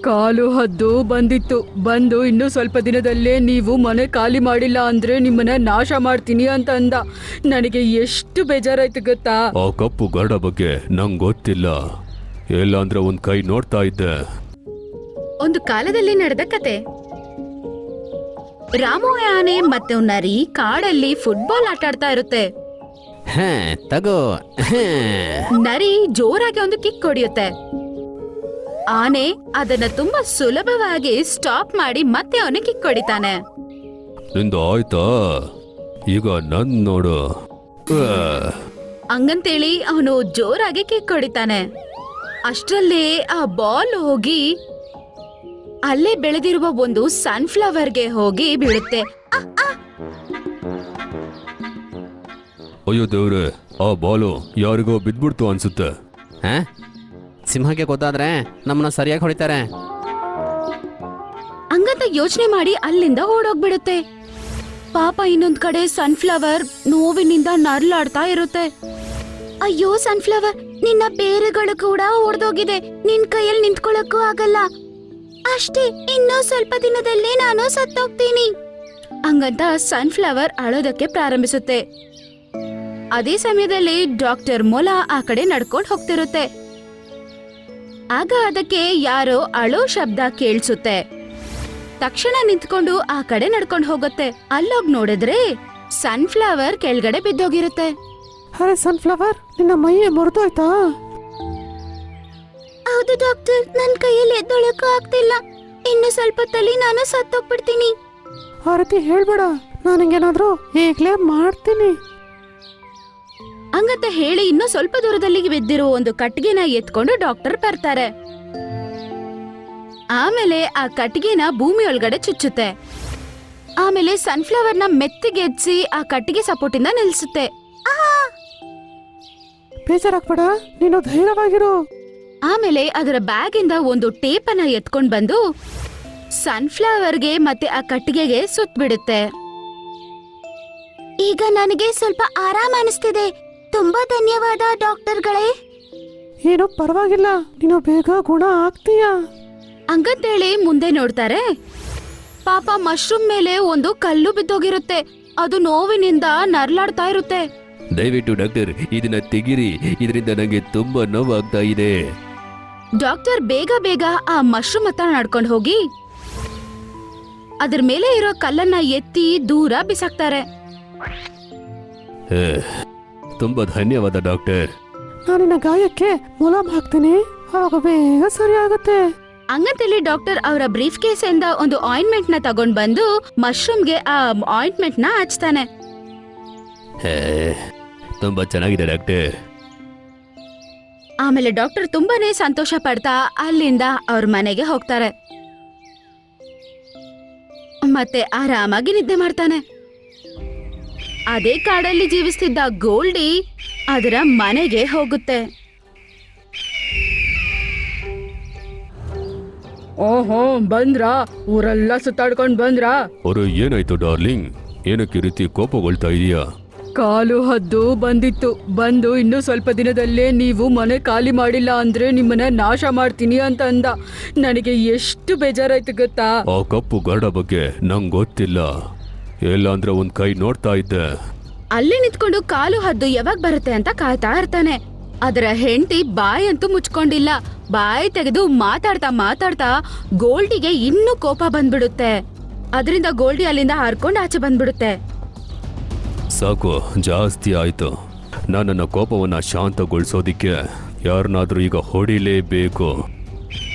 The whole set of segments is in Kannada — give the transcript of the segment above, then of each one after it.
ಕಾಲು ಹದ್ದು ಬಂದಿತ್ತು. ಬಂದು ಇನ್ನು ಸ್ವಲ್ಪ ದಿನದಲ್ಲೇ ನೀವು ಮನೆ ಖಾಲಿ ಮಾಡಿಲ್ಲ ಅಂದ್ರೆ ನಿಮ್ಮನ್ನ ನಾಶ ಮಾಡ್ತೀನಿ ಅಂತ ಅಂದ. ನನಗೆ ಎಷ್ಟು ಬೇಜಾರಾಯ್ತು ಗೊತ್ತಾ. ಆ ಕಪ್ಪು ಗರುಡ ಬಗ್ಗೆ ನಂಗೆ ಗೊತ್ತಿಲ್ಲ, ಇಲ್ಲ ಅಂದ್ರೆ ಒಂದ್ ಕೈ ನೋಡ್ತಾ ಇದ್ದೆ. ಒಂದು ಕಾಲದಲ್ಲಿ ನಡೆದ ಕತೆ. ರಾಮು ಆನೆ ಮತ್ತು ನರಿ ಕಾಡಲ್ಲಿ ಫುಟ್ಬಾಲ್ ಆಟಾಡ್ತಾ ಇರುತ್ತೆ. ತಗೋ. ನರಿ ಜೋರಾಗಿ ಒಂದು ಕಿಕ್ ಹೊಡೆಯುತ್ತೆ. ಆನೆ ಅದನ್ನ ತುಂಬಾ ಸುಲಭವಾಗಿ ಸ್ಟಾಪ್ ಮಾಡಿ ಮತ್ತೆ ಅವನು ಕಿಕ್ ಹೊಡಿತಾನೆ. ನಿಂದ ಆಯ್ತಾ, ಈಗ ನನ್ ನೋಡು. ಹಂಗಂತೇಳಿ ಅವನು ಜೋರಾಗಿ ಕಿಕ್ ಹೊಡಿತಾನೆ. ಅಷ್ಟರಲ್ಲೇ ಆ ಬಾಲ್ ಹೋಗಿ ಅಲ್ಲೇ ಬೆಳೆದಿರುವ ಒಂದು ಸನ್ಫ್ಲವರ್ಗೆ ಹೋಗಿ ಬೀಳುತ್ತೆ. ಅಯ್ಯೋ ದೇವ್ರೆ, ಆ ಬಾಲು ಯಾರಿಗೋ ಬಿದ್ಬಿಡ್ತು ಅನ್ಸುತ್ತೆ. ಸಿಂಹಕ್ಕೆ ಗೊತ್ತಾದ್ರೆ ನಮ್ಮನ್ನ ಸರಿಯಾಗಿ ಹೊಡಿತಾರೆ. ಹಂಗಂತ ಯೋಚನೆ ಮಾಡಿ ಅಲ್ಲಿಂದ ಓಡೋಗ್ಬಿಡುತ್ತೆ. ಪಾಪ ಇನ್ನೊಂದ್ ಕಡೆ ಸನ್ಫ್ಲವರ್ ನೋವಿನಿಂದ ನರ್ಲಾಡ್ತಾ ಇರುತ್ತೆ. ಅಯ್ಯೋ ಸನ್ಫ್ಲವರ್, ನಿನ್ನ ಬೇರುಗಳು ಕೂಡ ಒಡೆದೋಗಿದೆ. ನಿನ್ ಕೈಯಲ್ಲಿ ನಿಂತ್ಕೊಳ್ಳಕ್ಕೂ ಆಗಲ್ಲ. ಅಷ್ಟೇ, ಇನ್ನೂ ಸ್ವಲ್ಪ ದಿನದಲ್ಲೇ ನಾನು ಸತ್ತೋಗ್ತೀನಿ. ಹಂಗಂತ ಸನ್ಫ್ಲವರ್ ಅಳೋದಕ್ಕೆ ಪ್ರಾರಂಭಿಸುತ್ತೆ. ಅದೇ ಸಮಯದಲ್ಲಿ ಡಾಕ್ಟರ್ ಮೊಲ ಆ ಕಡೆ ನಡ್ಕೊಂಡು ಹೋಗ್ತಿರುತ್ತೆ. ಆಗ ಅದಕ್ಕೆ ಯಾರೋ ಅಳೋ ಶಬ್ದ ಕೇಳಿಸುತ್ತೆ. ತಕ್ಷಣ ನಿಂತ್ಕೊಂಡು ಆ ಕಡೆ ನಡ್ಕೊಂಡು ಹೋಗುತ್ತೆ. ಅಲ್ಲೋಗ್ ನೋಡಿದ್ರೆ ಸನ್ಫ್ಲವರ್ ಕೆಳಗಡೆ ಬಿದ್ದೋಗಿರುತ್ತೆ. ಅರೆ ಸನ್ಫ್ಲವರ್, ನಿನ್ನ ಮೈಯೇ ಮುರಿದೋಯ್ತಾ? ಹೌದು ಡಾಕ್ಟರ್, ನನ್ ಕೈಯಲ್ಲಿ ಎದ್ದೊಳಕ್ಕೂ ಆಗ್ತಿಲ್ಲ. ಇನ್ನು ಸ್ವಲ್ಪ ತಲಿ ನಾನು ಸತ್ತೋಗ್ಬಿಡ್ತೀನಿ. ಆ ರೀತಿ ಹೇಳ್ಬೇಡ, ನಾನು ಹಿಂಗೇನಾದ್ರೂ ಈಗ್ಲೇ ಮಾಡ್ತೀನಿ. ಹಂಗಂತ ಹೇಳಿ ಇನ್ನು ಸ್ವಲ್ಪ ದೂರದಲ್ಲಿ ಬಿದ್ದಿರುವ ಒಂದು ಕಟ್ಟಿಗೆನ ಎತ್ಕೊಂಡು ಡಾಕ್ಟರ್ ಬರ್ತಾರೆ. ಆಮೇಲೆ ಆ ಕಟ್ಟಿಗೆನ ಭೂಮಿ ಒಳಗಡೆ ಚುಚ್ಚುತ್ತೆ. ಆಮೇಲೆ ಸನ್ಫ್ಲವರ್ ನ ಮೆತ್ತಿಗೆದ್ಸಿ ಆ ಕಟ್ಟಿಗೆ ಸಪೋರ್ಟ್ ಇಂದ ನಿಲ್ಸುತ್ತೆ. ಬೇಜಾರಾಗ್ಬೇಡ, ನೀನು ಧೈರ್ಯವಾಗಿರು. ಆಮೇಲೆ ಅದರ ಬ್ಯಾಗ್ ಇಂದ ಒಂದು ಟೇಪ್ ಅನ್ನ ಎತ್ಕೊಂಡ್ ಬಂದು ಸನ್ಫ್ಲವರ್ಗೆ ಮತ್ತೆ ಆ ಕಟ್ಟಿಗೆಗೆ ಸುತ್ತಬಿಡುತ್ತೆ. ಈಗ ನನಗೆ ಸ್ವಲ್ಪ ಆರಾಮ ಅನಿಸ್ತಿದೆ. ತುಂಬಾ ಧನ್ಯವಾದ ಡಾಕ್ಟರ್ಗಳೇ. ಏನು ಪರವಾಗಿಲ್ಲ, ನೀನು ಬೇಗ ಗುಣ ಆಗ್ತೀಯ. ಹಂಗಂತೇಳಿ ಮುಂದೆ ನೋಡ್ತಾರೆ. ಪಾಪ ಮಶ್ರೂಮ್ ಮೇಲೆ ಒಂದು ಕಲ್ಲು ಬಿದ್ದೋಗಿರುತ್ತೆ. ಅದು ನೋವಿನಿಂದ ನರ್ಲಾಡ್ತಾ ಇರುತ್ತೆ. ದಯವಿಟ್ಟು ಡಾಕ್ಟರ್, ಇದನ್ನ ತೆಗಿರಿ, ಇದರಿಂದ ನಂಗೆ ತುಂಬಾ ನೋವಾಗ್ತಾ ಇದೆ. ಡಾಕ್ಟರ್ ಬೇಗ ಬೇಗ ಆ ಮಶ್ರೂಮ್ ಹತ್ರ ನಡ್ಕೊಂಡು ಹೋಗಿ ಅದ್ರ ಮೇಲೆ ಇರೋ ಕಲ್ಲನ್ನ ಎತ್ತಿ ದೂರ ಬಿಸಾಕ್ತಾರೆ. ತುಂಬಾ ಧನ್ಯವಾದ ಡಾಕ್ಟರ್. ನಾನಿನ್ನ ಗಾಯಕ್ಕೆ ಮುಲಾಮ್ ಹಾಕ್ತೀನಿ, ಆಗ ಬೇಗ ಸರಿ ಆಗುತ್ತೆ. ಹಂಗಂತೇಳಿ ಡಾಕ್ಟರ್ ಅವರ ಬ್ರೀಫ್ ಕೇಸ್ ಇಂದ ಒಂದು ಆಯಿಂಟ್ಮೆಂಟ್ ನ ತಗೊಂಡ್ ಬಂದು ಮಶ್ರೂಮ್ಗೆ ಆ ಆಯಿಂಟ್ಮೆಂಟ್ ನ ಹಚ್ತಾನೆ. ತುಂಬಾ ಚೆನ್ನಾಗಿದೆ ಡಾಕ್ಟರ್. ಆಮೇಲೆ ಡಾಕ್ಟರ್ ತುಂಬಾನೇ ಸಂತೋಷ ಪಡ್ತಾ ಅಲ್ಲಿಂದ ಅವ್ರ ಮನೆಗೆ ಹೋಗ್ತಾರೆ. ಮತ್ತೆ ಆರಾಮಾಗಿ ನಿದ್ದೆ ಮಾಡ್ತಾನೆ. ಅದೇ ಕಾಡಲ್ಲಿ ಜೀವಿಸ್ತಿದ್ದ ಗೋಲ್ಡಿ ಅದರ ಮನೆಗೆ ಹೋಗುತ್ತೆ. ಓಹೋ, ಬಂದ್ರಾ? ಊರೆಲ್ಲ ಸುತ್ತಾಡ್ಕೊಂಡ್ ಬಂದ್ರಾ? ಅವರು ಏನಾಯ್ತು ಡಾರ್ಲಿಂಗ್, ಏನಕ್ಕೆ ಈ ರೀತಿ ಕೋಪಗೊಳ್ತಾ ಇದೀಯಾ? ಕಾಲು ಹದ್ದು ಬಂದಿತ್ತು. ಬಂದು ಇನ್ನು ಸ್ವಲ್ಪ ದಿನದಲ್ಲೇ ನೀವು ಮನೆ ಖಾಲಿ ಮಾಡಿಲ್ಲ ಅಂದ್ರೆ ನಿಮ್ಮನ್ನ ನಾಶ ಮಾಡ್ತೀನಿ ಅಂತ ಅಂದ. ನನಗೆ ಎಷ್ಟು ಬೇಜಾರಾಯ್ತು ಗೊತ್ತಾ. ಆ ಕಪ್ಪು ಗರುಡ ಬಗ್ಗೆ ನಂಗೆ ಗೊತ್ತಿಲ್ಲ, ಇಲ್ಲ ಅಂದ್ರೆ ಒಂದ್ ಕೈ ನೋಡ್ತಾ ಇದ್ದೆ. ಅಲ್ಲಿ ನಿಂತ್ಕೊಂಡು ಕಾಲು ಹದ್ದು ಯಾವಾಗ ಬರುತ್ತೆ ಅಂತ ಕಾಯ್ತಾ ಇರ್ತಾನೆ. ಅದರ ಹೆಂಡತಿ ಬಾಯಂತೂ ಮುಚ್ಕೊಂಡಿಲ್ಲ. ಬಾಯಿ ತೆಗೆದು ಮಾತಾಡ್ತಾ ಮಾತಾಡ್ತಾ ಗೋಲ್ಡಿಗೆ ಇನ್ನೂ ಕೋಪ ಬಂದ್ಬಿಡುತ್ತೆ. ಅದರಿಂದ ಗೋಲ್ಡಿ ಅಲ್ಲಿಂದ ಹಾರ್ಕೊಂಡು ಆಚೆ ಬಂದ್ಬಿಡುತ್ತೆ. ಸಾಕು, ಜಾಸ್ತಿ ಆಯ್ತು. ನನ್ನ ಕೋಪವನ್ನ ಶಾಂತಗೊಳಿಸೋದಿಕ್ಕೆ ಯಾರನ್ನಾದ್ರೂ ಈಗ ಹೊಡಿಲೇಬೇಕು.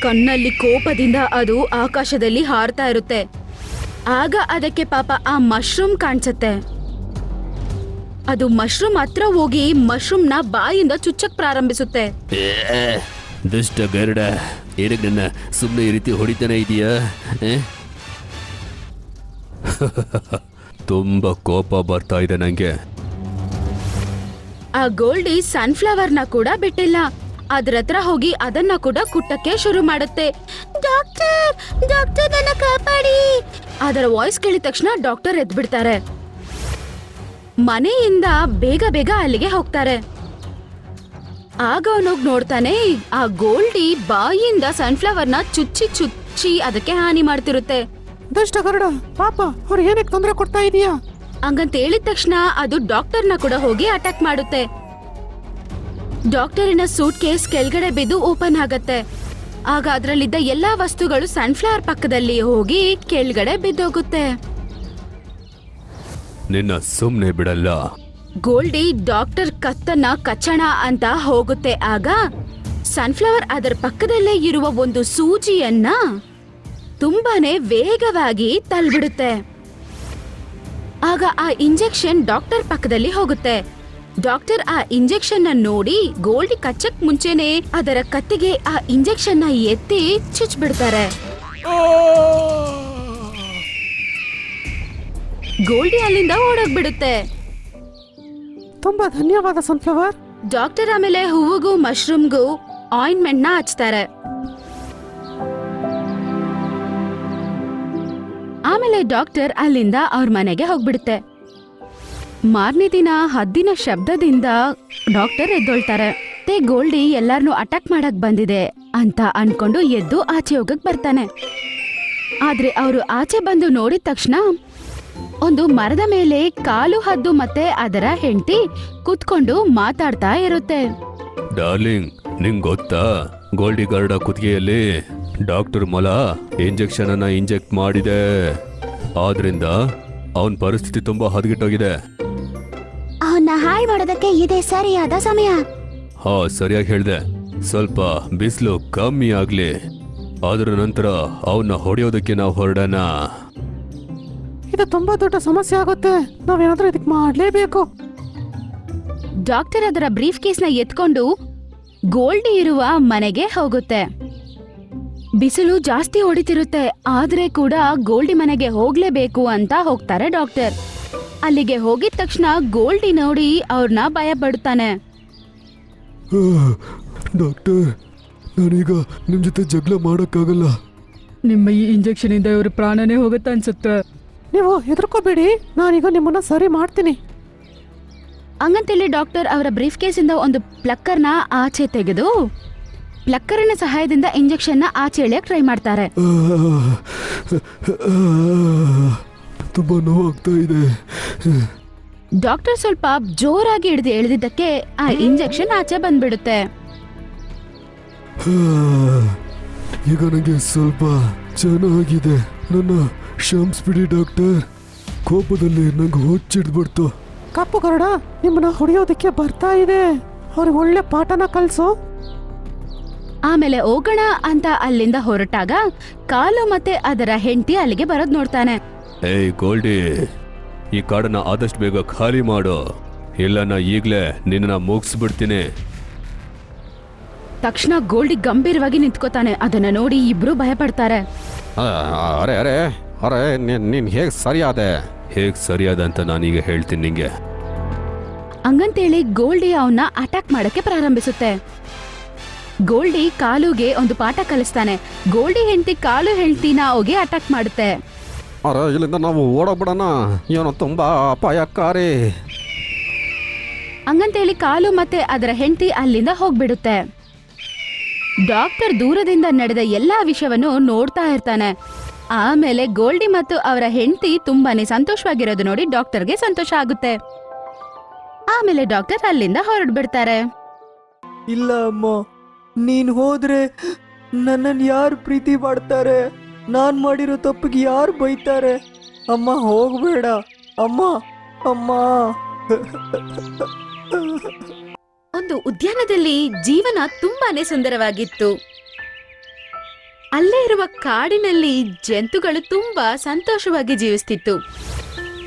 ಕಣ್ಣಲ್ಲಿ ಕೋಪದಿಂದ ಅದು ಆಕಾಶದಲ್ಲಿ ಹಾರ್ತಾ ಇರುತ್ತೆ. ಆಗ ಅದಕ್ಕೆ ಪಾಪ ಆ ಮಶ್ರೂಮ್ ಕಾಣಿಸುತ್ತೆ. ಅದು ಮಶ್ರೂಮ್ ಹತ್ರ ಹೋಗಿ ಮಶ್ರೂಮ್ನ ಬಾಯಿಂದ ಚುಚ್ಚಕ್ ಪ್ರಾರಂಭಿಸುತ್ತೆ. ದುಷ್ಟ ಗರುಡ, ಏನಕ್ಕೆ ನನ್ನ ಸುಮ್ಮನೆ ಈ ರೀತಿ ಹೊಡಿತಾನೆ ಇದೀಯಾ? ತುಂಬಾ ಕೋಪ ಬರ್ತಾ ಇದೆ ನಂಗೆ. ಆ ಗೋಲ್ಡಿ ಸನ್ಫ್ಲವರ್ನ ಕೂಡ ಬಿಟ್ಟಿಲ್ಲ. ಅದ್ರ ಹತ್ರ ಹೋಗಿ ಅದನ್ನ ಕೂಡ ಕುಟ್ಟಕ್ಕೆ ಶುರು ಮಾಡುತ್ತೆ. ಡಾಕ್ಟರ್, ಡಾಕ್ಟರ್ ನನ್ನ ಕಾಪಾಡಿ. ಅದರ ವಾಯ್ಸ್ ಕೇಳಿದ ತಕ್ಷಣ ಡಾಕ್ಟರ್ ಎದ್ಬಿಡ್ತಾರೆ. ಮನೆಯಿಂದ ಬೇಗ ಬೇಗ ಅಲ್ಲಿಗೆ ಹೋಗ್ತಾರೆ. ಆಗ ಅವನೋಗ್ ನೋಡ್ತಾನೆ, ಆ ಗೋಲ್ಡಿ ಬಾಯಿಯಿಂದ ಸನ್ಫ್ಲವರ್ನ ಚುಚ್ಚಿ ಅದಕ್ಕೆ ಹಾನಿ ಮಾಡ್ತಿರುತ್ತೆ. ದುಷ್ಟ ಗರುಡ, ಪಾಪ ಅವ್ರು ಏನಕ್ಕೆ ತೊಂದರೆ ಕೊಡ್ತಾ ಇದೀಯಾ? ಹಂಗಂತ ಹೇಳಿದ ತಕ್ಷಣ ಅದು ಡಾಕ್ಟರ್ನ ಕೂಡ ಹೋಗಿ ಅಟ್ಯಾಕ್ ಮಾಡುತ್ತೆ. ಡಾಕ್ಟರಿನ ಸೂಟ್ ಕೇಸ್ ಕೆಳಗಡೆ ಬಿದ್ದು ಓಪನ್ ಆಗತ್ತೆ. ಆಗ ಅದರಲ್ಲಿದ್ದ ಎಲ್ಲಾ ವಸ್ತುಗಳು ಸನ್ಫ್ಲವರ್ ಪಕ್ಕದಲ್ಲಿ ಹೋಗಿ ಕೆಳಗಡೆ ಬಿದ್ದೋಗುತ್ತೆ. ನಿನ್ನ ಸುಮ್ನೆ ಬಿಡಲ್ಲ. ಗೋಲ್ಡಿ ಡಾಕ್ಟರ್ ಕತ್ತನ್ನ ಕಚ್ಚಣ ಅಂತ ಹೋಗುತ್ತೆ. ಆಗ ಸನ್ಫ್ಲವರ್ ಅದರ ಪಕ್ಕದಲ್ಲೇ ಇರುವ ಒಂದು ಸೂಜಿಯನ್ನ ತುಂಬಾನೇ ವೇಗವಾಗಿ ತಳ್ಳಿಬಿಡುತ್ತೆ. ಆಗ ಆ ಇಂಜೆಕ್ಷನ್ ಡಾಕ್ಟರ್ ಪಕ್ಕದಲ್ಲಿ ಹೋಗುತ್ತೆ. ಡಾಕ್ಟರ್ ಆ ಇಂಜೆಕ್ಷನ್ ನ ನೋಡಿ ಗೋಲ್ಡಿ ಕಚ್ಚಕ್ ಮುಂಚೆನೆ ಅದರ ಕತ್ತಿಗೆ ಆ ಇಂಜೆಕ್ಷನ್ ನ ಎತ್ತಿ ಚುಚ್ಬಿಡ್ತಾರೆ. ಗೋಲ್ಡಿ ಅಲ್ಲಿಂದ ಓಡೋಗ್ಬಿಡುತ್ತೆ. ತುಂಬಾ ಧನ್ಯವಾದ ಸನ್ಫ್ಲವರ್. ಡಾಕ್ಟರ್ ಆಮೇಲೆ ಹೂವಿಗೂ ಮಶ್ರೂಮ್ಗೂ ಆಯಿಂಟ್ಮೆಂಟ್ ನ ಹಚ್ತಾರೆ. ಆಮೇಲೆ ಡಾಕ್ಟರ್ ಅಲ್ಲಿಂದ ಅವ್ರ ಮನೆಗೆ ಹೋಗ್ಬಿಡುತ್ತೆ. ಮಾರನೇ ದಿನ ಹದ್ದಿನ ಶಬ್ದದಿಂದ ಡಾಕ್ಟರ್ ಎದ್ದೊಳ್ತಾರೆ. ಗೋಲ್ಡಿ ಎಲ್ಲಾರ್ನು ಅಟ್ಯಾಕ್ ಮಾಡಕ್ ಬಂದಿದೆ ಅಂತ ಅನ್ಕೊಂಡು ಎದ್ದು ಆಚೆ ಹೋಗಕ್ ಬರ್ತಾನೆ. ಆದ್ರೆ ಅವರು ಆಚೆ ಬಂದು ನೋಡಿದ ತಕ್ಷಣ ಒಂದು ಮರದ ಮೇಲೆ ಕಾಲು ಹದ್ದು ಮತ್ತೆ ಅದರ ಹೆಂಡತಿ ಕುತ್ಕೊಂಡು ಮಾತಾಡ್ತಾ ಇರುತ್ತೆ. ಡಾರ್ಲಿಂಗ್, ನಿಂಗ್ ಗೊತ್ತಾ, ಗೋಲ್ಡಿ ಗರುಡ ಕುತ್ತಿಗೆಯಲ್ಲಿ ಡಾಕ್ಟರ್ ಮೊಲ ಇಂಜೆಕ್ಷನ್ ಅನ್ನ ಇಂಜೆಕ್ಟ್ ಮಾಡಿದೆ. ಆದ್ರಿಂದ ಅವನ್ ಪರಿಸ್ಥಿತಿ ತುಂಬಾ ಹದಗೆಟ್ಟೋಗಿದೆ. ಅವನ್ನ ಹಾಯ್ ಮಾಡೋದಕ್ಕೆ ಇದೇ ಸರಿಯಾದ ಸಮಯ. ಹಾ, ಸರಿಯಾಗಿ ಹೇಳ್ದೆ. ಸ್ವಲ್ಪ ಬಿಸಿಲು ಕಮ್ಮಿ ಆಗ್ಲಿ, ಅದರ ನಂತರ ಅವನ್ನ ಹೊಡೆಯೋದಕ್ಕೆ ನಾವು ಹೊರಡೋಣ. ಇದು ತುಂಬಾ ದೊಡ್ಡ ಸಮಸ್ಯೆ ಆಗುತ್ತೆ. ನಾವೇನಾದ್ರೂ ಇದಕ್ಕೆ ಮಾಡ್ಲೇಬೇಕು. ಡಾಕ್ಟರ್ ಅದರ ಬ್ರೀಫ್ ಕೇಸ್ ನ ಎತ್ಕೊಂಡು ಗೋಲ್ಡಿ ಇರುವ ಮನೆಗೆ ಹೋಗುತ್ತೆ. ಬಿಸಿಲು ಜಾಸ್ತಿ ಹೊಡಿತಿರುತ್ತೆ, ಆದ್ರೆ ಕೂಡ ಗೋಲ್ಡಿ ಮನೆಗೆ ಹೋಗ್ಲೇಬೇಕು ಅಂತ ಹೋಗ್ತಾರೆ ಡಾಕ್ಟರ್. ಅಲ್ಲಿಗೆ ಹೋಗಿದ ತಕ್ಷಣ ಗೋಲ್ಡಿ ನೋಡಿ ಅವ್ರನ್ನ ಭಯ ಪಡ್ತಾನೆ. ಡಾಕ್ಟರ್, ನಾನೀಗ ನಿಮ್ ಜೊತೆ ಜಗಳ ಮಾಡಕ್ಕಾಗಲ್ಲ. ನಿಮ್ಮ ಈ ಇಂಜೆಕ್ಷನ್ ಇಂದ ಇವ್ರ ಪ್ರಾಣನೇ ಹೋಗುತ್ತೆ ಅನ್ಸುತ್ತೆ. ನೀವು ಹೆದರ್ಕೋಬೇಡಿ, ನಾನೀಗ ನಿಮ್ಮನ್ನ ಸರಿ ಮಾಡ್ತೀನಿ. ಹಂಗಂತೇಳಿ ಡಾಕ್ಟರ್ ಅವರ ಬ್ರೀಫ್ ಕೇಸ್ ಇಂದ ಒಂದು ಪ್ಲಕ್ಕರ್ನ ಆಚೆ ತೆಗೆದು ಪ್ಲಕ್ಕರ್ನ ಸಹಾಯದಿಂದ ಇಂಜೆಕ್ಷನ್ ನ ಆಚೆ ಎಳೆಯಕ್ ಟ್ರೈ ಮಾಡ್ತಾರೆ. ತುಂಬಾ ನೋವಾಗ್ತಾ ಇದೆ. ಡಾಕ್ಟರ್ ಸ್ವಲ್ಪ ಜೋರಾಗಿ ಹಿಡಿದು ಎಳೆದಿದ್ದಕ್ಕೆ ಆ ಇಂಜೆಕ್ಷನ್ ಆಚೆ ಬಂದ್ಬಿಡುತ್ತೆ. ಈಗ ನನಗೆ ಸ್ವಲ್ಪ ಚೆನ್ನಾಗಿದೆ. ನನ್ನ ಕ್ಷಮಿಸ್ಬಿಡಿ ಡಾಕ್ಟರ್, ಕೋಪದಲ್ಲಿ ನಂಗೆ ಹುಚ್ಚಿಡ್ಬಿಡ್ತು. ಕಪ್ಪು ಗರುಡ ನಿಮ್ಮನ್ನ ಹೊಡೆಯೋದಕ್ಕೆ ಬರ್ತಾ ಇದೆ. ಅವ್ರಿಗೆ ಒಳ್ಳೆ ಪಾಠನ ಕಲ್ಸು. ಆಮೇಲೆ ಹೋಗೋಣ ಅಂತ ಅಲ್ಲಿಂದ ಹೊರಟಾಗ ಕಾಲು ಮತ್ತೆ ಅದರ ಹೆಂಡತಿ ಅಲ್ಲಿಗೆ ಬರೋದ್ ನೋಡ್ತಾನೆ. ಏಯ್ ಗೋಲ್ಡಿ, ಈ ಕಾಡನ್ನ ಆದಷ್ಟು ಬೇಗ ಖಾಲಿ ಮಾಡು, ಇಲ್ಲ ನಾ ಈಗ್ಲೇ ನಿನ್ನ ಮುಗಿಸ್ಬಿಡ್ತೀನಿ. ತಕ್ಷಣ ಗೋಲ್ಡಿ ಗಂಭೀರವಾಗಿ ನಿಂತ್ಕೋತಾನೆ. ಅದನ್ನ ನೋಡಿ ಇಬ್ರು ಭಯ ಪಡ್ತಾರೆ. ಅರೆ ಅರೆ ಅರೆ ನೀನ್ ಹೇಗ್ ಸರಿಯಾದೆ? ಹೇಗ್ ಸರಿಯಾದ ಅಂತ ನಾನೀಗ ಹೇಳ್ತೀನಿ ನಿಂಗೆ. ಹಂಗಂತೇಳಿ ಗೋಲ್ಡಿ ಅವನ್ನ ಅಟ್ಯಾಕ್ ಮಾಡಕ್ಕೆ ಪ್ರಾರಂಭಿಸುತ್ತೆ. ಗೋಲ್ಡಿ ಕಾಲುಗೆ ಒಂದು ಪಾಠ ಕಲಿಸ್ತಾನೆ. ಗೋಲ್ಡಿ ಹೆಂಡತಿ ಕಾಲು ಹೆಂಡತಿನ ಹೋಗಿ ಅಟ್ಯಾಕ್ ಮಾಡುತ್ತೆ. ಅರೆ ಇಲ್ಲಿಂದ ನಾವು ಓಡೋಗ್ಬಿಡೋಣ, ಏನೋ ತುಂಬಾ ಅಪಾಯಕಾರಿ. ಹಂಗಂತೇಳಿ ಕಾಲು ಮತ್ತೆ ಅದರ ಹೆಂಡತಿ ಅಲ್ಲಿಂದ ಹೋಗ್ಬಿಡುತ್ತೆ. ಡಾಕ್ಟರ್ ದೂರದಿಂದ ನಡೆದ ಎಲ್ಲಾ ವಿಷಯವನ್ನು ನೋಡ್ತಾ ಇರ್ತಾನೆ. ಆಮೇಲೆ ಗೋಲ್ಡಿ ಮತ್ತು ಅವರ ಹೆಂಡತಿ ತುಂಬಾನೇ ಸಂತೋಷವಾಗಿರೋದು ನೋಡಿ ಡಾಕ್ಟರ್ಗೆ ಸಂತೋಷ ಆಗುತ್ತೆ. ಆಮೇಲೆ ಡಾಕ್ಟರ್ ಅಲ್ಲಿಂದ ಹೊರಡ್ಬಿಡ್ತಾರೆ. ಇಲ್ಲ ಅಮ್ಮ, ನೀನ್ ಹೋದ್ರೆ ನನ್ನನ್ನು ಯಾರು ಪ್ರೀತಿ ಮಾಡ್ತಾರೆ? ನಾನ್ ಮಾಡಿರೋ ತಪ್ಪಿಗೆ ಯಾರು ಬೈತಾರೆ? ಅಮ್ಮ ಹೋಗ್ಬೇಡ ಅಮ್ಮ, ಅಮ್ಮ. ಒಂದು ಉದ್ಯಾನದಲ್ಲಿ ಜೀವನ ತುಂಬಾನೇ ಸುಂದರವಾಗಿತ್ತು. ಅಲ್ಲೇ ಇರುವ ಕಾಡಿನಲ್ಲಿ ಜಂತುಗಳು ತುಂಬಾ ಸಂತೋಷವಾಗಿ ಜೀವಿಸ್ತಿತ್ತು.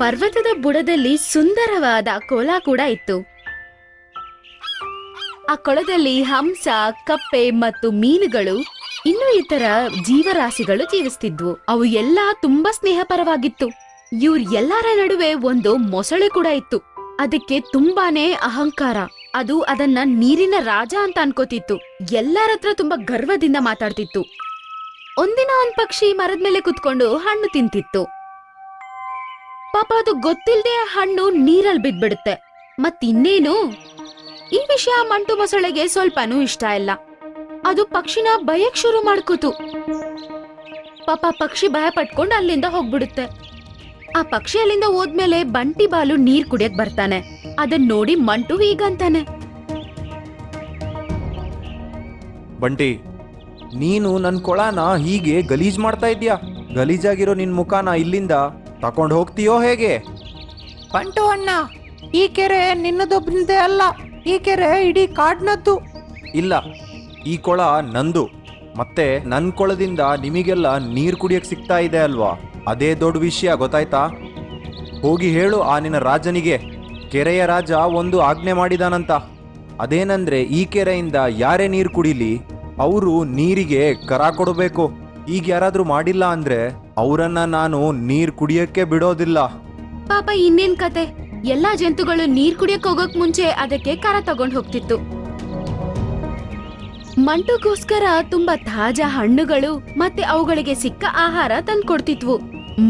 ಪರ್ವತದ ಬುಡದಲ್ಲಿ ಸುಂದರವಾದ ಕೊಳ ಕೂಡ ಇತ್ತು. ಆ ಕೊಳದಲ್ಲಿ ಹಂಸ, ಕಪ್ಪೆ ಮತ್ತು ಮೀನುಗಳು ಇನ್ನೂ ಇತರ ಜೀವರಾಶಿಗಳು ಜೀವಿಸ್ತಿದ್ವು. ಅವು ಎಲ್ಲಾ ತುಂಬಾ ಸ್ನೇಹಪರವಾಗಿತ್ತು. ಇವ್ರ ಎಲ್ಲರ ನಡುವೆ ಒಂದು ಮೊಸಳೆ ಕೂಡ ಇತ್ತು. ಅದಕ್ಕೆ ತುಂಬಾನೇ ಅಹಂಕಾರ. ಅದು ಅದನ್ನ ನೀರಿನ ರಾಜ ಅಂತ ಅನ್ಕೋತಿತ್ತು. ಎಲ್ಲರ ಹತ್ರ ತುಂಬಾ ಗರ್ವದಿಂದ ಮಾತಾಡ್ತಿತ್ತು. ಒಂದಿನ ಒಂದ್ ಪಕ್ಷಿ ಮರದ ಮೇಲೆ ಕುತ್ಕೊಂಡು ಹಣ್ಣು ತಿಂತಿತ್ತು. ಪಾಪ ಅದು ಗೊತ್ತಿಲ್ಲದೆ ಹಣ್ಣು ನೀರಲ್ಲಿ ಬಿದ್ಬಿಡುತ್ತೆ. ಮತ್ತಿನ್ನೇನು ಈ ವಿಷಯ ಮಂಟು ಮೊಸಳೆಗೆ ಸ್ವಲ್ಪನೂ ಇಷ್ಟ ಇಲ್ಲ. ಅದು ಪಕ್ಷಿನ ಭಯಕ್ ಶುರು ಮಾಡ್ಕೋತು. ಪಾಪ ಪಕ್ಷಿ ಭಯ ಪಟ್ಕೊಂಡು ಅಲ್ಲಿಂದ ಹೋಗ್ಬಿಡುತ್ತೆ. ಆ ಪಕ್ಷಿ ಅಲ್ಲಿಂದ ಹೋದ್ಮೇಲೆ ಬಂಟಿ ಬಾಲು ನೀರ್ ಕುಡಿಯಕ್ ಬರ್ತಾನೆ. ಅದನ್ ನೋಡಿ ಮಂಟು ಹೀಗಂತಾನೆ, ಬಂಟಿ, ನೀನು ನನ್ನ ಕೊಳನ ಹೀಗೆ ಗಲೀಜ್ ಮಾಡ್ತಾ ಇದ್ಯಾ? ಗಲೀಜಾಗಿರೋ ನಿನ್ ಮುಖಾನ ಇಲ್ಲಿಂದ ತಕೊಂಡು ಹೋಗ್ತೀಯೋ ಹೇಗೆ? ಬಂಟು ಅಣ್ಣ, ಈ ಕೆರೆ ನಿನ್ನದೊಬ್ಬನದೇ ಅಲ್ಲ, ಈ ಕೆರೆ ಇಡೀ ಕಾಡ್ನದ್ದು. ಇಲ್ಲ, ಈ ಕೊಳ ನಂದು. ಮತ್ತೆ ನನ್ನ ಕೊಳದಿಂದ ನಿಮಗೆಲ್ಲ ನೀರು ಕುಡಿಯಕ್ ಸಿಗ್ತಾ ಇದೆ ಅಲ್ವಾ? ಅದೇ ದೊಡ್ಡ ವಿಷಯ, ಗೊತ್ತಾಯ್ತಾ? ಹೋಗಿ ಹೇಳು ಆ ನಿನ್ನ ರಾಜನಿಗೆ, ಕೆರೆಯ ರಾಜ ಒಂದು ಆಜ್ಞೆ ಮಾಡಿದಾನಂತ. ಅದೇನಂದ್ರೆ ಈ ಕೆರೆಯಿಂದ ಯಾರೇ ನೀರು ಕುಡಿಲಿ ಅವರು ನೀರಿಗೆ ಕರ ಕೊಡಬೇಕು. ಈಗ ಯಾರಾದ್ರೂ ಮಾಡಿಲ್ಲ ಅಂದ್ರೆ ಅವರನ್ನ ನಾನು ನೀರು ಕುಡಿಯಕ್ಕೆ ಬಿಡೋದಿಲ್ಲ. ಪಾಪ ಇನ್ನೇನ್ ಕತೆ, ಎಲ್ಲಾ ಜಂತುಗಳು ನೀರ್ ಕುಡಿಯಕ್ ಹೋಗೋಕ್ ಮುಂಚೆ ಅದಕ್ಕೆ ಕರ ತಗೊಂಡ್ ಹೋಗ್ತಿತ್ತು. ಮಂಟುಗೋಸ್ಕರ ತುಂಬಾ ತಾಜಾ ಹಣ್ಣುಗಳು ಮತ್ತೆ ಅವುಗಳಿಗೆ ಸಿಕ್ಕ ಆಹಾರ ತಂದ್ಕೊಡ್ತಿದ್ವು.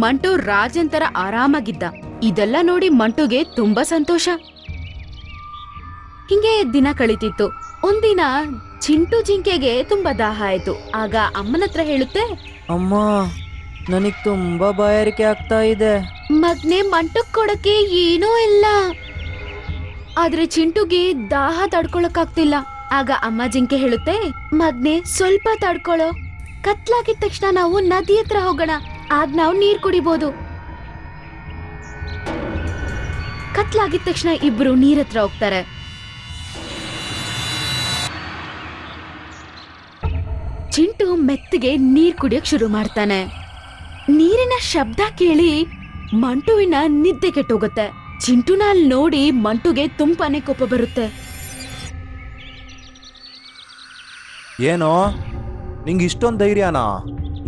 ಮಂಟು ರಾಜಂತರ ಆರಾಮಾಗಿದ್ದ. ಇದೆಲ್ಲ ನೋಡಿ ಮಂಟುಗೆ ತುಂಬಾ ಸಂತೋಷ. ಹಿಂಗೆ ದಿನ ಕಳೀತಿತ್ತು. ಒಂದಿನ ಚಿಂಟು ಜಿಂಕೆಗೆ ತುಂಬಾ ದಾಹ ಆಯ್ತು. ಆಗ ಅಮ್ಮನತ್ರ ಹೇಳುತ್ತೆ, ಅಮ್ಮ, ನನಗ್ ತುಂಬಾ ಬಾಯಾರಿಕೆ ಆಗ್ತಾ ಇದೆ. ಮಗ್ನೆ ಮಂಟಕ್ ಕೊಡಕ್ಕೆ ಏನೂ ಇಲ್ಲ. ಆದ್ರೆ ಚಿಂಟುಗೆ ದಾಹ ತಡ್ಕೊಳಕ್ಕಾಗ್ತಿಲ್ಲ. ಆಗ ಅಮ್ಮ ಜಿಂಕೆ ಹೇಳುತ್ತೆ, ಮಗ್ನೆ ಸ್ವಲ್ಪ ತಡ್ಕೊಳ್ಳೋ, ಕತ್ಲಾಗಿದ ತಕ್ಷಣ ನಾವು ನದಿ ಹತ್ರ ಹೋಗೋಣ, ಆಗ ನಾವು ನೀರ್ ಕುಡಿಬೋದು. ಕತ್ಲಾಗಿದ ತಕ್ಷಣ ಇಬ್ರು ನೀರ್ ಹತ್ರ ಹೋಗ್ತಾರೆ. ಚಿಂಟು ಮೆತ್ತಗೆ ನೀರ್ ಕುಡಿಯಕ್ ಶುರು ಮಾಡ್ತಾನೆ. ನೀರಿನ ಶಬ್ದ ಕೇಳಿ ಮಂಟುವಿನ ನಿದ್ದೆ ಕೆಟ್ಟೋಗುತ್ತೆ. ಚಿಂಟುನ ಅಲ್ಲಿ ನೋಡಿ ಮಂಟುಗೆ ತುಂಬಾನೇ ಕೋಪ ಬರುತ್ತೆ. ಏನೋ ನಿಂಗೆ ಇಷ್ಟೊಂದು ಧೈರ್ಯನಾ?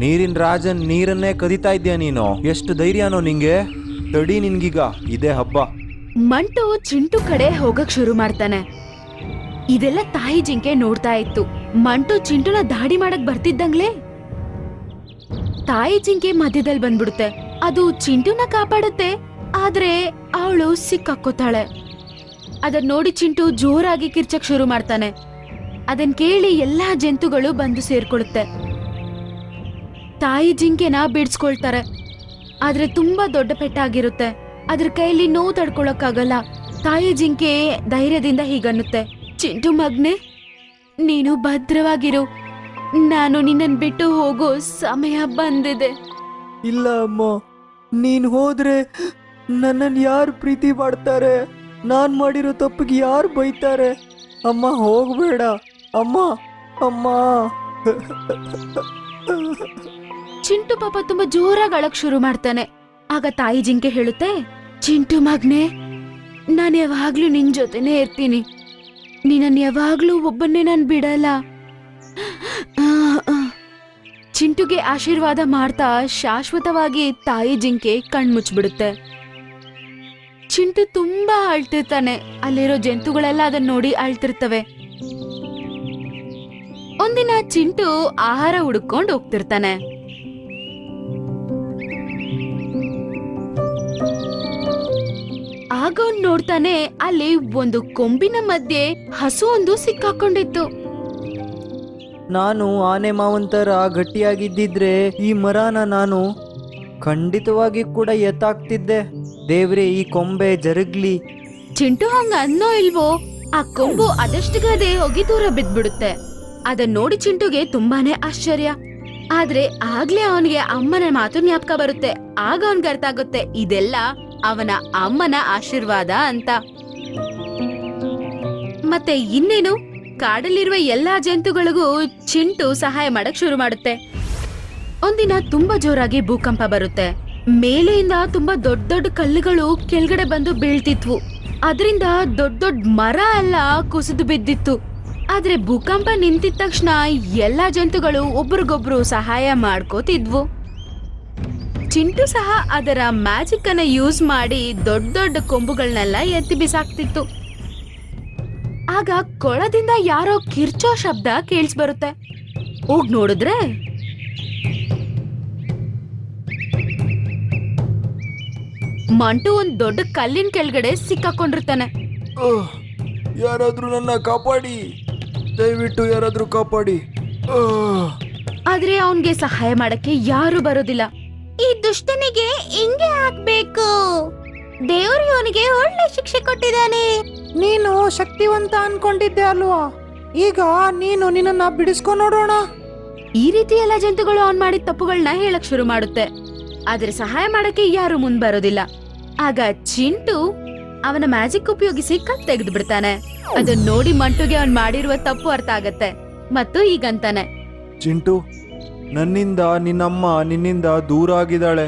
ನೀರಿನ ರಾಜನ್ ನೀರನ್ನೇ ಕದಿತಾ ಇದ್ಯಾ ನೀನು? ಎಷ್ಟು ಧೈರ್ಯನೋ ನಿಂಗೆ? ತಡಿ, ನಿನ್ಗೀಗ ಇದೇ ಹಬ್ಬ. ಮಂಟು ಚಿಂಟು ಕಡೆ ಹೋಗಕ್ ಶುರು ಮಾಡ್ತಾನೆ. ಇದೆಲ್ಲ ತಾಯಿ ಜಿಂಕೆ ನೋಡ್ತಾ ಇತ್ತು. ಮಂಟು ಚಿಂಟುನ ದಾಡಿ ಮಾಡಕ್ ಬರ್ತಿದ್ದಂಗ್ಲೆ ತಾಯಿ ಜಿಂಕೆ ಮಧ್ಯದಲ್ಲಿ ಬಂದ್ಬಿಡುತ್ತೆ. ಅದು ಚಿಂಟುನ ಕಾಪಾಡುತ್ತೆ, ಆದ್ರೆ ಅವಳು ಸಿಕ್ಕಾಕೋತಾಳೆ. ಅದನ್ ನೋಡಿ ಚಿಂಟು ಜೋರಾಗಿ ಕಿರ್ಚಕ್ ಶುರು ಮಾಡ್ತಾನೆ. ಅದನ್ ಕೇಳಿ ಎಲ್ಲಾ ಜಂತುಗಳು ಬಂದು ಸೇರ್ಕೊಳ್ಳುತ್ತೆ. ತಾಯಿ ಜಿಂಕೆನ ಬಿಡ್ಸ್ಕೊಳ್ತಾರೆ, ಆದ್ರೆ ತುಂಬಾ ದೊಡ್ಡ ಪೆಟ್ಟಾಗಿರುತ್ತೆ. ಅದ್ರ ಕೈಯಲ್ಲಿ ನೋವು ತಡ್ಕೊಳಕ್ಕಾಗಲ್ಲ. ತಾಯಿ ಜಿಂಕೆ ಧೈರ್ಯದಿಂದ ಹೀಗನ್ನುತ್ತೆ, ಚಿಂಟು ಮಗ್ನೆ, ನೀನು ಭದ್ರವಾಗಿರು, ನಾನು ನಿನ್ನನ್ ಬಿಟ್ಟು ಹೋಗೋ ಸಮಯ ಬಂದಿದೆ. ಇಲ್ಲ ಅಮ್ಮ, ನೀನ್ ಹೋದ್ರೆ ನನ್ನನ್ನು ಯಾರು ಪ್ರೀತಿ ಮಾಡ್ತಾರೆ? ನಾನ್ ಮಾಡಿರೋ ತಪ್ಪಿಗೆ ಯಾರು ಬೈತಾರೆ? ಅಮ್ಮ, ಹೋಗ್ಬೇಡ ಅಮ್ಮ, ಅಮ್ಮ. ಚಿಂಟು ಪಾಪ ತುಂಬಾ ಜೋರಾಗಿ ಅಳಕ್ ಶುರು ಮಾಡ್ತಾನೆ. ಆಗ ತಾಯಿ ಜಿಂಕೆ ಹೇಳುತ್ತೆ, ಚಿಂಟು ಮಗ್ನೆ, ನಾನು ಯಾವಾಗ್ಲೂ ನಿನ್ ಜೊತೆನೆ ಇರ್ತೀನಿ. ನೀನನ್ ಯಾವಾಗ್ಲೂ ಒಬ್ಬನ್ನೇ ನಾನ್ ಬಿಡಲ್ಲ. ಚಿಂಟುಗೆ ಆಶೀರ್ವಾದ ಮಾಡ್ತಾ ಶಾಶ್ವತವಾಗಿ ತಾಯಿ ಜಿಂಕೆ ಕಣ್ಮುಚ್ಬಿಡುತ್ತೆ. ಚಿಂಟು ತುಂಬಾ ಅಳ್ತಿರ್ತಾನೆ. ಅಲ್ಲಿರೋ ಜಂತುಗಳೆಲ್ಲ ಅದನ್ನ ನೋಡಿ ಅಳ್ತಿರ್ತವೆ. ಒಂದಿನ ಚಿಂಟು ಆಹಾರ ಹುಡುಕೊಂಡು ಹೋಗ್ತಿರ್ತಾನೆ. ಆಗ ಅವ್ನ್ ನೋಡ್ತಾನೆ, ಅಲ್ಲಿ ಒಂದು ಕೊಂಬಿನ ಮಧ್ಯೆ ಹಸು ಒಂದು ಸಿಕ್ಕಾಕೊಂಡಿತ್ತು. ನಾನು ಆನೆ ಮಾವನ್ ತರ ಗಟ್ಟಿಯಾಗಿದ್ದಿದ್ರೆ ಈ ಮರನ ನಾನು ಖಂಡಿತವಾಗಿ ಕೂಡ ಎತ್ತಾಕ್ತಿದ್ದೆ. ದೇವ್ರೆ, ಈ ಕೊಂಬೆ ಜರುಗ್ಲಿ. ಚಿಂಟು ಹಂಗ ಅನ್ನೋ ಇಲ್ವೋ, ಆ ಕೊಂಬು ಅದಷ್ಟಗದೆ ಹೋಗಿ ದೂರ ಬಿದ್ಬಿಡುತ್ತೆ. ಅದನ್ ನೋಡಿ ಚಿಂಟುಗೆ ತುಂಬಾನೇ ಆಶ್ಚರ್ಯ. ಆದ್ರೆ ಆಗ್ಲೇ ಅವನಿಗೆ ಅಮ್ಮನ ಮಾತು ಜ್ಞಾಪಕ ಬರುತ್ತೆ. ಆಗ ಅವನ್ಗೆ ಅರ್ಥ ಆಗುತ್ತೆ, ಇದೆಲ್ಲ ಅವನ ಅಮ್ಮನ ಆಶೀರ್ವಾದ ಅಂತ. ಮತ್ತೆ ಇನ್ನೇನು, ಕಾಡಲ್ಲಿರುವ ಎಲ್ಲಾ ಜಂತುಗಳಿಗೂ ಚಿಂಟು ಸಹಾಯ ಮಾಡಕ್ ಶುರು ಮಾಡುತ್ತೆ. ಒಂದಿನ ತುಂಬಾ ಜೋರಾಗಿ ಭೂಕಂಪ ಬರುತ್ತೆ. ಮೇಲೆಯಿಂದ ತುಂಬಾ ದೊಡ್ಡ ದೊಡ್ಡ ಕಲ್ಲುಗಳು ಕೆಳಗಡೆ ಬಂದು ಬೀಳ್ತಿದ್ವು. ಅದರಿಂದ ದೊಡ್ಡ ದೊಡ್ಡ ಮರ ಎಲ್ಲ ಕುಸಿದು ಬಿದ್ದಿತ್ತು. ಆದ್ರೆ ಭೂಕಂಪ ನಿಂತಿದ ತಕ್ಷಣ ಎಲ್ಲಾ ಜಂತುಗಳು ಒಬ್ರಿಗೊಬ್ರು ಸಹಾಯ ಮಾಡ್ಕೋತಿದ್ವು. ಚಿಂಟು ಸಹ ಅದರ ಮ್ಯಾಜಿಕ್ ಅನ್ನ ಯೂಸ್ ಮಾಡಿ ದೊಡ್ಡ ದೊಡ್ಡ ಕೊಂಬುಗಳನ್ನೆಲ್ಲ ಎತ್ತಿ ಬಿಸಾಕ್ತಿತ್ತು. ಆಗ ಕೊಳದಿಂದ ಯಾರೋ ಕಿರ್ಚೋ ಶಬ್ದ ಕೇಳಿಸ್ಬರುತ್ತೆ. ಹೋಗ್ ನೋಡಿದ್ರೆ ಮಂಟು ಒಂದ್ ದೊಡ್ಡ ಕಲ್ಲಿನ ಕೆಳಗಡೆ ಸಿಕ್ಕಾಕೊಂಡಿರ್ತಾನೆ. ಯಾರಾದ್ರೂ ನನ್ನ ಕಾಪಾಡಿ, ದಯವಿಟ್ಟು ಯಾರಾದ್ರೂ ಕಾಪಾಡಿ. ಆದ್ರೆ ಅವನ್ಗೆ ಸಹಾಯ ಮಾಡಕ್ಕೆ ಯಾರು ಬರೋದಿಲ್ಲ. ಈ ದುಷ್ಟನಿಗೆ ಹಿಂಗೆ ಆಗ್ಬೇಕು, ದೇವ್ರು ಇವನಿಗೆ ಒಳ್ಳೆ ಶಿಕ್ಷೆ ಕೊಟ್ಟಿದ್ದಾನೆ. ನೀನು ಶಕ್ತಿವಂತ ಅನ್ಕೊಂಡಿದ್ದೆ ಅಲ್ವಾ, ಈಗ ನೀನು ನಿನ್ನನ್ನ ಬಿಡಿಸ್ಕೊ ನೋಡೋಣ. ಈ ರೀತಿ ಎಲ್ಲ ಜಂತುಗಳು ಅವನ್ ಮಾಡಿದ ತಪ್ಪುಗಳನ್ನ ಹೇಳಕ್ ಶುರು ಮಾಡುತ್ತೆ. ಆದ್ರೆ ಸಹಾಯ ಮಾಡಕ್ಕೆ ಯಾರು ಮುಂದ್ ಬರೋದಿಲ್ಲ. ಆಗ ಚಿಂಟು ಅವನ ಮ್ಯಾಜಿಕ್ ಉಪಯೋಗಿಸಿ ಕತ್ ತೆಗೆದು ಬಿಡ್ತಾನೆ. ಅದನ್ನ ನೋಡಿ ಮಂಟುಗೆ ಅವನ್ ಮಾಡಿರುವ ತಪ್ಪು ಅರ್ಥ ಆಗತ್ತೆ ಮತ್ತು ಈಗಂತಾನೆ, ಚಿಂಟು, ನನ್ನಿಂದ ನಿನ್ನಮ್ಮ ನಿನ್ನಿಂದ ದೂರ ಆಗಿದ್ದಾಳೆ,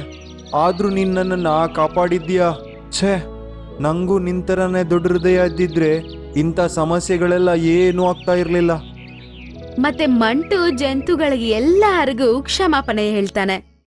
ಆದ್ರೂ ನೀನ್ ನನ್ನನ್ನ ಕಾಪಾಡಿದ್ಯಾ. ಛೇ, ನಂಗೂ ನಿಂತರನೇ ದೊಡ್ಡ ಹೃದಯ ಇದ್ದಿದ್ರೆ ಇಂಥ ಸಮಸ್ಯೆಗಳೆಲ್ಲ ಏನೂ ಆಗ್ತಾ ಇರ್ಲಿಲ್ಲ. ಮತ್ತೆ ಮಂಟು ಜಂತುಗಳಿಗೆ ಎಲ್ಲರಿಗೂ ಕ್ಷಮಾಪಣೆ ಹೇಳ್ತಾನೆ.